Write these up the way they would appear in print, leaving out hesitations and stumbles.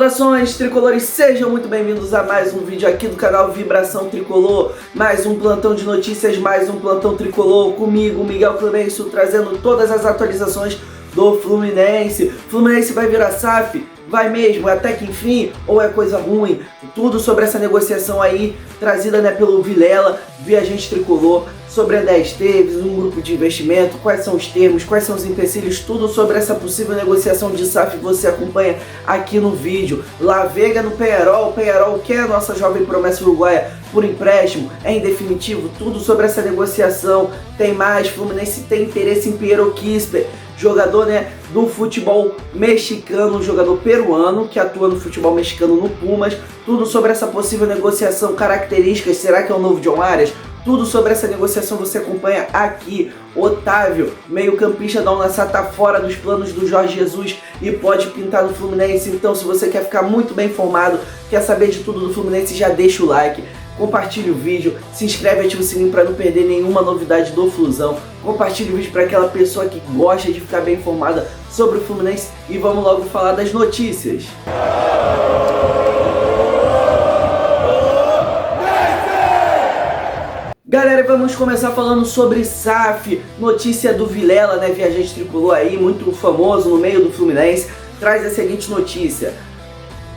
Saudações tricolores, sejam muito bem-vindos a mais um vídeo aqui do canal Vibração Tricolor. Mais um plantão de notícias, mais um plantão tricolor comigo, Miguel Clemencio, trazendo todas as atualizações do Fluminense. Fluminense vai virar SAF? Vai mesmo, até que enfim, ou é coisa ruim? Tudo sobre essa negociação aí, trazida pelo Vilela, Viajante Tricolor, sobre a 10 Esteves, um grupo de investimento, quais são os termos, quais são os empecilhos, tudo sobre essa possível negociação de SAF você acompanha aqui no vídeo. La Vega no Peñarol, Peñarol quer a nossa jovem promessa uruguaia por empréstimo, é em definitivo, tudo sobre essa negociação. Tem mais, Fluminense tem interesse em Piero Quispe, jogador do futebol mexicano, jogador peruano que atua no futebol mexicano no Pumas. Tudo sobre essa possível negociação, características, será que é o novo John Arias? Tudo sobre essa negociação você acompanha aqui. Otávio, meio-campista da Al-Nassr, tá fora dos planos do Jorge Jesus e pode pintar no Fluminense. Então, se você quer ficar muito bem informado, quer saber de tudo do Fluminense, já deixa o like, compartilhe o vídeo, se inscreve e ativa o sininho para não perder nenhuma novidade do Flusão. Compartilhe o vídeo para aquela pessoa que gosta de ficar bem informada sobre o Fluminense e vamos logo falar das notícias. Galera, vamos começar falando sobre SAF, notícia do Vilela, Viajante Tricolor aí, muito famoso no meio do Fluminense, traz a seguinte notícia.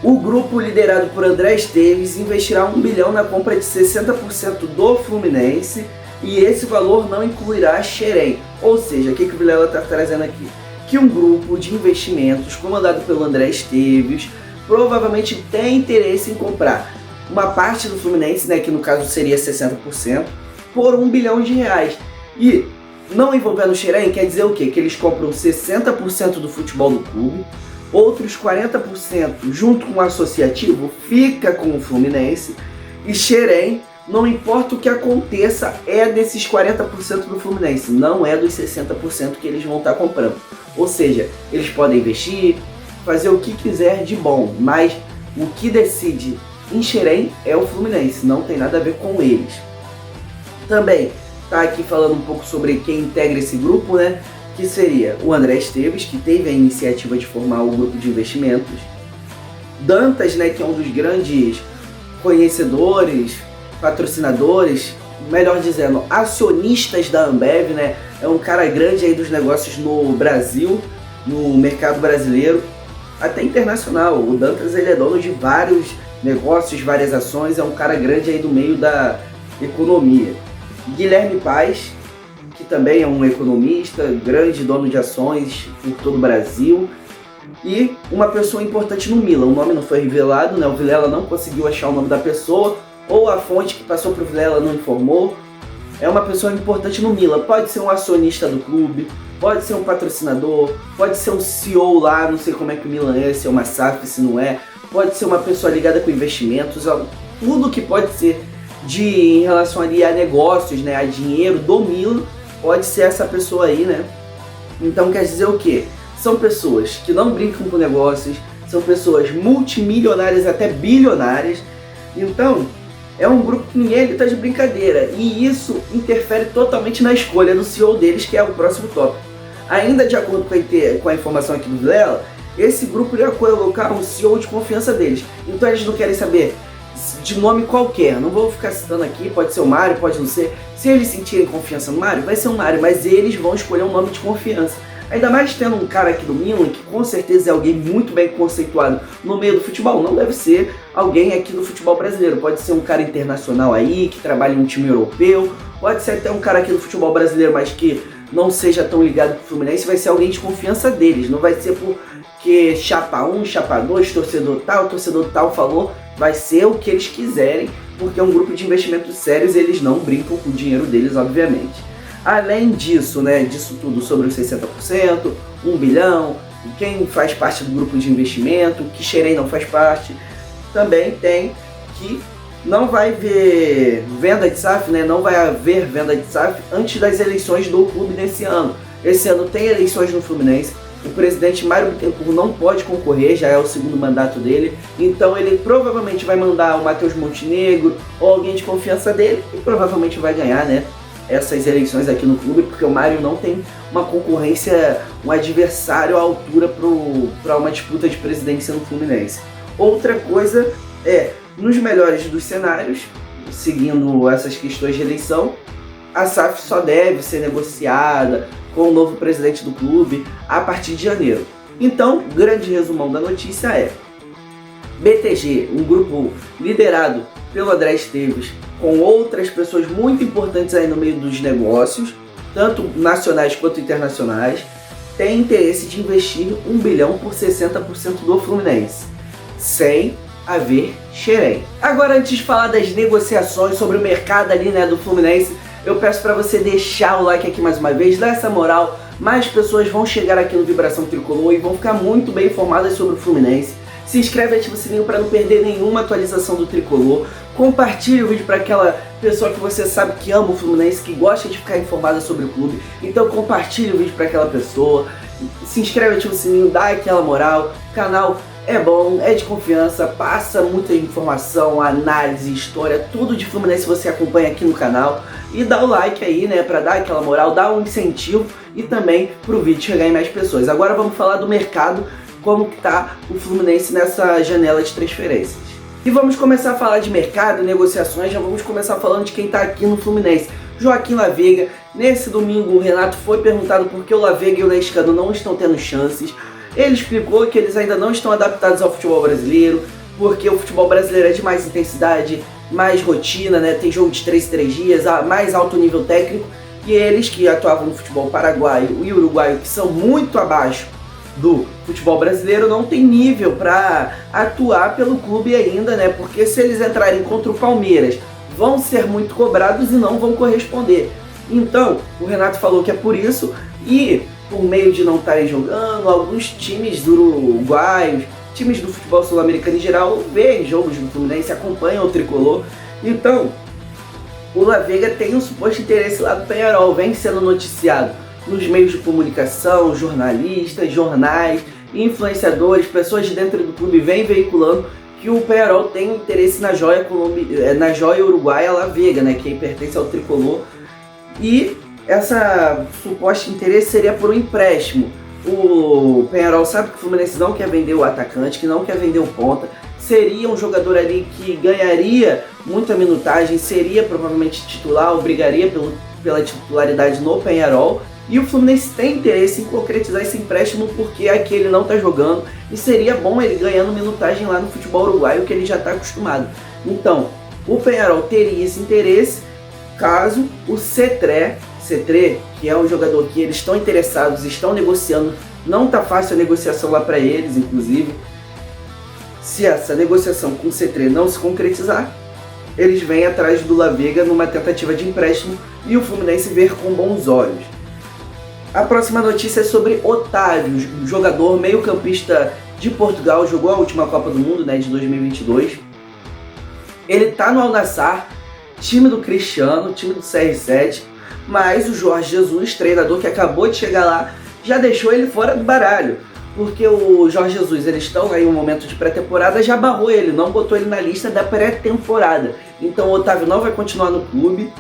O grupo liderado por André Esteves investirá 1 bilhão na compra de 60% do Fluminense e esse valor não incluirá Xerém. Ou seja, o que o Vilela está trazendo aqui? Que um grupo de investimentos comandado pelo André Esteves provavelmente tem interesse em comprar uma parte do Fluminense, que no caso seria 60%, por 1 bilhão de reais. E não envolvendo o Xerém, quer dizer o quê? Que eles compram 60% do futebol do clube, outros 40% junto com o associativo fica com o Fluminense e Xerém, não importa o que aconteça, é desses 40% do Fluminense, não é dos 60% que eles vão estar comprando. Ou seja, eles podem investir, fazer o que quiser de bom, mas o que decide em Xerém é o Fluminense, não tem nada a ver com eles. Também tá aqui falando um pouco sobre quem integra esse grupo, que seria o André Esteves, que teve a iniciativa de formar o grupo de investimentos. Dantas, que é um dos grandes conhecedores, patrocinadores, melhor dizendo, acionistas da Ambev, é um cara grande aí dos negócios no Brasil, no mercado brasileiro, até internacional. O Dantas, ele é dono de vários negócios, várias ações, é um cara grande aí do meio da economia. Guilherme Paes, que também é um economista, grande dono de ações por todo o Brasil, e uma pessoa importante no Milan. O nome não foi revelado, o Vilela não conseguiu achar o nome da pessoa, ou a fonte que passou para o Vilela não informou. É uma pessoa importante no Milan, pode ser um acionista do clube, pode ser um patrocinador, pode ser um CEO lá, não sei como é que o Milan é, se é uma SAF, se não é, pode ser uma pessoa ligada com investimentos, tudo que pode ser em relação ali a negócios, a dinheiro do Milan, pode ser essa pessoa aí, Então quer dizer o quê? São pessoas que não brincam com negócios, são pessoas multimilionárias, até bilionárias. Então é um grupo que ninguém ali tá de brincadeira e isso interfere totalmente na escolha do CEO deles, que é o próximo tópico. Ainda de acordo com a informação aqui do Vilela, esse grupo irá colocar um CEO de confiança deles. Então eles não querem saber de nome qualquer, não vou ficar citando aqui, pode ser o Mário, pode não ser. Se eles sentirem confiança no Mário, vai ser o Mário, mas eles vão escolher um nome de confiança. Ainda mais tendo um cara aqui do Milan, que com certeza é alguém muito bem conceituado no meio do futebol, não deve ser alguém aqui do futebol brasileiro, pode ser um cara internacional aí, que trabalha em um time europeu, pode ser até um cara aqui do futebol brasileiro, mas que não seja tão ligado com o Fluminense, vai ser alguém de confiança deles, não vai ser porque chapa 1, chapa 2, torcedor tal falou, vai ser o que eles quiserem, porque é um grupo de investimentos sérios e eles não brincam com o dinheiro deles, obviamente. Além disso, disso tudo sobre os 60%, 1 bilhão, quem faz parte do grupo de investimento, que Xerém não faz parte, também tem que não vai haver venda de SAF, não vai haver venda de SAF antes das eleições do clube desse ano. Esse ano tem eleições no Fluminense, o presidente Mário Bittencourt não pode concorrer, já é o segundo mandato dele, então ele provavelmente vai mandar o Matheus Montenegro ou alguém de confiança dele e provavelmente vai ganhar, essas eleições aqui no clube, porque o Mário não tem uma concorrência, um adversário à altura para uma disputa de presidência no Fluminense. Outra coisa é, nos melhores dos cenários, seguindo essas questões de eleição, a SAF só deve ser negociada com o novo presidente do clube a partir de janeiro. Então, grande resumão da notícia é: BTG, um grupo liderado pelo André Esteves, com outras pessoas muito importantes aí no meio dos negócios, tanto nacionais quanto internacionais, tem interesse de investir 1 bilhão por 60% do Fluminense, sem haver xerém. Agora, antes de falar das negociações sobre o mercado ali, né, do Fluminense, eu peço para você deixar o like aqui mais uma vez, dar essa moral. Mais pessoas vão chegar aqui no Vibração Tricolor e vão ficar muito bem informadas sobre o Fluminense. Se inscreve e ativa o sininho para não perder nenhuma atualização do Tricolor. Compartilhe o vídeo para aquela pessoa que você sabe que ama o Fluminense, que gosta de ficar informada sobre o clube. Então compartilhe o vídeo para aquela pessoa. Se inscreve e ativa o sininho, dá aquela moral. O canal é bom, é de confiança, passa muita informação, análise, história, tudo de Fluminense você acompanha aqui no canal. E dá o like aí, né, pra dar aquela moral, dar um incentivo e também pro vídeo chegar em mais pessoas. Agora vamos falar do mercado, como que tá o Fluminense nessa janela de transferências. E vamos começar a falar de mercado, negociações, já vamos começar falando de quem tá aqui no Fluminense. Joaquim Laveiga. Nesse domingo o Renato foi perguntado por que o Laveiga e o Lescano não estão tendo chances. Ele explicou que eles ainda não estão adaptados ao futebol brasileiro, porque o futebol brasileiro é de mais intensidade, mais rotina, né? Tem jogo de 3 em 3 dias, mais alto nível técnico, e eles que atuavam no futebol paraguaio e uruguaio, que são muito abaixo do futebol brasileiro, não tem nível para atuar pelo clube ainda, né? Porque se eles entrarem contra o Palmeiras, vão ser muito cobrados e não vão corresponder. Então, o Renato falou que é por isso, e por meio de não estarem jogando, alguns times uruguaios, times do futebol sul-americano em geral, veem jogos do Fluminense, acompanham o Tricolor. Então, o Laveiga tem um suposto interesse lá do Peñarol, vem sendo noticiado nos meios de comunicação, jornalistas, jornais, influenciadores, pessoas de dentro do clube vêm veiculando que o Peñarol tem um interesse na joia uruguaia Laveiga, né, que pertence ao Tricolor. E essa suposta interesse seria por um empréstimo. O Peñarol sabe que o Fluminense não quer vender o atacante, que não quer vender o ponta. Seria um jogador ali que ganharia muita minutagem, seria provavelmente titular, brigaria pela titularidade no Peñarol. E o Fluminense tem interesse em concretizar esse empréstimo porque aqui ele não está jogando. E seria bom ele ganhando minutagem lá no futebol uruguaio, que ele já está acostumado. Então, o Peñarol teria esse interesse caso o Cetré, que é um jogador que eles estão interessados, estão negociando, não tá fácil a negociação lá para eles, inclusive. Se essa negociação com o Cetré não se concretizar, eles vêm atrás do Laveiga numa tentativa de empréstimo e o Fluminense ver com bons olhos. A próxima notícia é sobre Otávio, um jogador meio-campista de Portugal, jogou a última Copa do Mundo, né, de 2022. Ele tá no Al-Nassr, time do Cristiano, time do CR7, mas o Jorge Jesus, treinador que acabou de chegar lá, já deixou ele fora do baralho, porque o Jorge Jesus, eles estão aí em um momento de pré-temporada, já barrou ele, não botou ele na lista da pré-temporada. Então o Otávio não vai continuar no clube.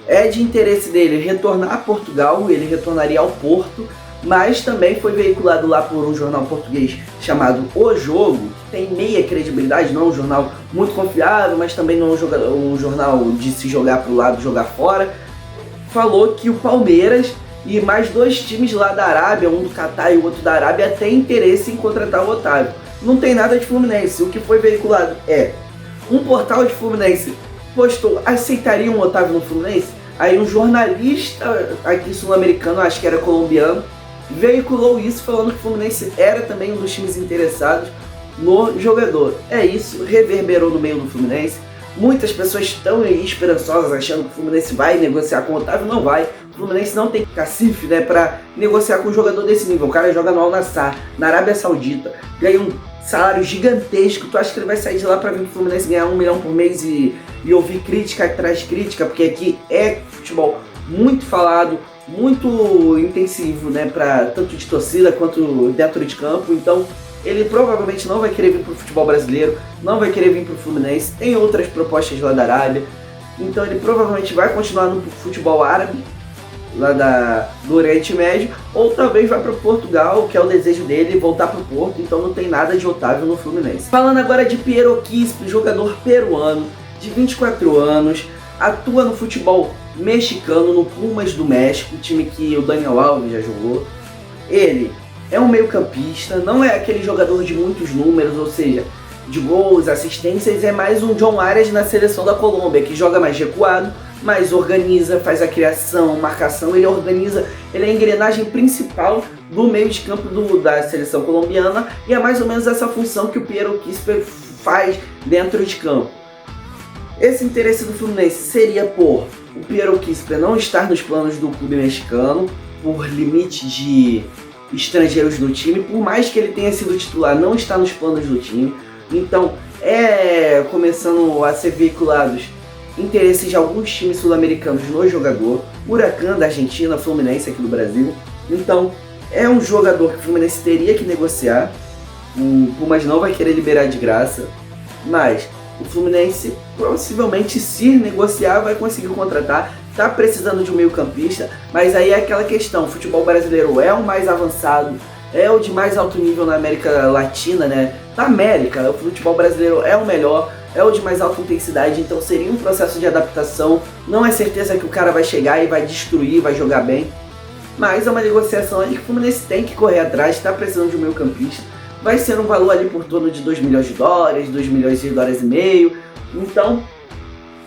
É de interesse dele retornar a Portugal, ele retornaria ao Porto, mas também foi veiculado lá por um jornal português chamado O Jogo, que tem meia credibilidade, não é um jornal muito confiável, mas também não é um jornal de se jogar para o lado, jogar fora. Falou que o Palmeiras e mais 2 times lá da Arábia, um do Catar e o outro da Arábia, têm interesse em contratar o Otávio. Não tem nada de Fluminense. O que foi veiculado é um portal de Fluminense postou: aceitaria um Otávio no Fluminense? Aí um jornalista aqui sul-americano, acho que era colombiano, veiculou isso falando que o Fluminense era também um dos times interessados no jogador. É isso, reverberou no meio do Fluminense. Muitas pessoas estão aí esperançosas, achando que o Fluminense vai negociar com o Otávio. Não vai. O Fluminense não tem cacife, né, para negociar com um jogador desse nível. O cara joga no Al-Nassr, na Arábia Saudita, ganha um salário gigantesco. Tu acha que ele vai sair de lá para vir pro Fluminense ganhar 1 milhão por mês e ouvir crítica atrás de crítica? Porque aqui é futebol muito falado, muito intensivo, né, para tanto de torcida quanto dentro de campo. Então ele provavelmente não vai querer vir pro futebol brasileiro, não vai querer vir pro Fluminense. Tem outras propostas lá da Arábia, então ele provavelmente vai continuar no futebol árabe. do Oriente Médio, ou talvez vá para Portugal, que é o desejo dele, voltar para o Porto, então não tem nada de Otávio no Fluminense. Falando agora de Piero Quispe, jogador peruano, de 24 anos, atua no futebol mexicano, no Pumas do México, time que o Daniel Alves já jogou. Ele é um meio-campista, não é aquele jogador de muitos números, ou seja, de gols, assistências, é mais um John Arias na seleção da Colômbia, que joga mais recuado, mas organiza, faz a criação, marcação, ele organiza, ele é a engrenagem principal do meio de campo da seleção colombiana, e é mais ou menos essa função que o Piero Quispe faz dentro de campo. Esse interesse do Fluminense seria por o Piero Quispe não estar nos planos do clube mexicano, por limite de estrangeiros no time, por mais que ele tenha sido titular, não está nos planos do time. Então, começando a ser veiculados interesses de alguns times sul-americanos no jogador, Huracan da Argentina, Fluminense aqui do Brasil. Então, é um jogador que o Fluminense teria que negociar, o Pumas não vai querer liberar de graça, mas o Fluminense possivelmente, se negociar, vai conseguir contratar. Tá precisando de um meio-campista, mas aí é aquela questão, o futebol brasileiro é o mais avançado, é o de mais alto nível na América Latina, né? Na América, o futebol brasileiro é o melhor, é o de mais alta intensidade, então seria um processo de adaptação. Não é certeza que o cara vai chegar e vai destruir, vai jogar bem, mas é uma negociação ali que o Fluminense tem que correr atrás, está precisando de um meio-campista. Vai ser um valor ali por torno de 2 milhões de dólares, 2 milhões de dólares e meio, então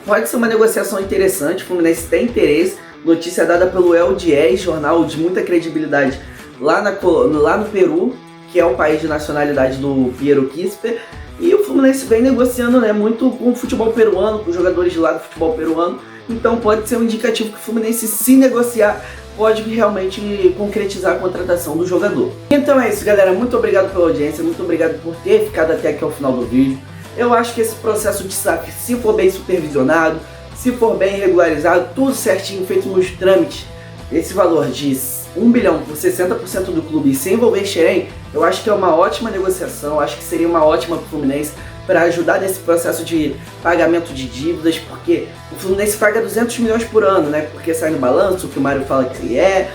pode ser uma negociação interessante. O Fluminense tem interesse. Notícia dada pelo El 10, jornal de muita credibilidade lá no Peru, que é o país de nacionalidade do Piero Quispe. E o Fluminense vem negociando, né, muito com o futebol peruano, com os jogadores de lá do futebol peruano. Então pode ser um indicativo que o Fluminense, se negociar, pode realmente concretizar a contratação do jogador. Então é isso, galera. Muito obrigado pela audiência, muito obrigado por ter ficado até aqui ao final do vídeo. Eu acho que esse processo de SAF, se for bem supervisionado, se for bem regularizado, tudo certinho, feito nos trâmites, esse valor de 1 bilhão por 60% do clube sem envolver Xerém, eu acho que é uma ótima negociação, acho que seria uma ótima para o Fluminense para ajudar nesse processo de pagamento de dívidas, porque o Fluminense paga 200 milhões por ano, né? Porque sai no balanço, o que o Mário fala que é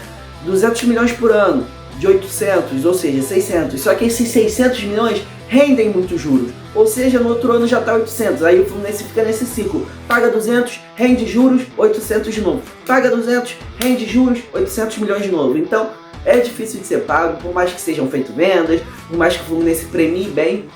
200 milhões por ano, de 800, ou seja, 600. Só que esses 600 milhões rendem muitos juros, ou seja, no outro ano já está 800, aí o Fluminense fica nesse ciclo, paga 200, rende juros, 800 de novo, paga 200, rende juros, 800 milhões de novo. Então é difícil de ser pago, por mais que sejam feitas vendas, por mais que o Fluminense premie bem,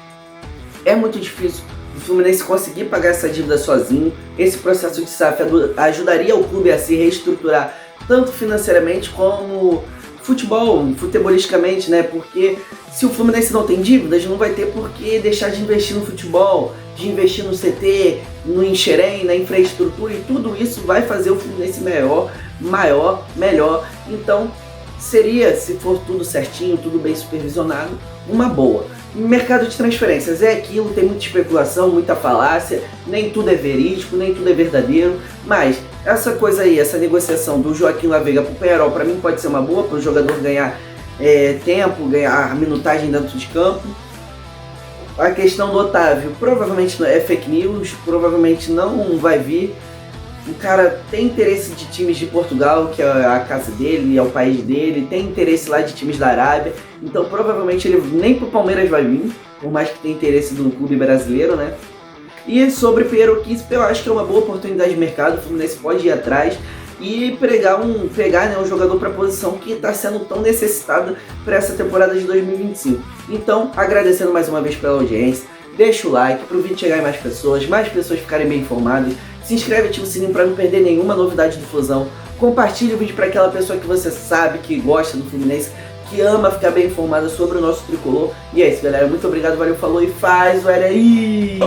é muito difícil o Fluminense conseguir pagar essa dívida sozinho. Esse processo de SAF ajudaria o clube a se reestruturar, tanto financeiramente como futebolisticamente, né? Porque se o Fluminense não tem dívidas, não vai ter por que deixar de investir no futebol, de investir no CT, no Xerém, na infraestrutura, e tudo isso vai fazer o Fluminense maior, melhor. Então seria, se for tudo certinho, tudo bem supervisionado, uma boa. Mercado de transferências é aquilo, tem muita especulação, muita falácia, nem tudo é verídico, nem tudo é verdadeiro, mas essa coisa aí, essa negociação do Joaquim Laveiga pro Peñarol, para mim pode ser uma boa, para o jogador ganhar tempo, ganhar minutagem dentro de campo. A questão do Otávio provavelmente é fake news, provavelmente não vai vir. O cara tem interesse de times de Portugal, que é a casa dele, é o país dele, tem interesse lá de times da Arábia, então provavelmente ele nem pro Palmeiras vai vir, por mais que tenha interesse do clube brasileiro, né? E sobre Piero Quispe, eu acho que é uma boa oportunidade de mercado, o Fluminense pode ir atrás e pegar um jogador para a posição que está sendo tão necessitada para essa temporada de 2025. Então, agradecendo mais uma vez pela audiência, deixa o like para o vídeo chegar em mais pessoas ficarem bem informadas. Se inscreve e ativa o sininho para não perder nenhuma novidade do Flusão. Compartilhe o vídeo para aquela pessoa que você sabe que gosta do Fluminense, que ama ficar bem informada sobre o nosso tricolor. E é isso, galera. Muito obrigado, valeu, falou e faz o aí!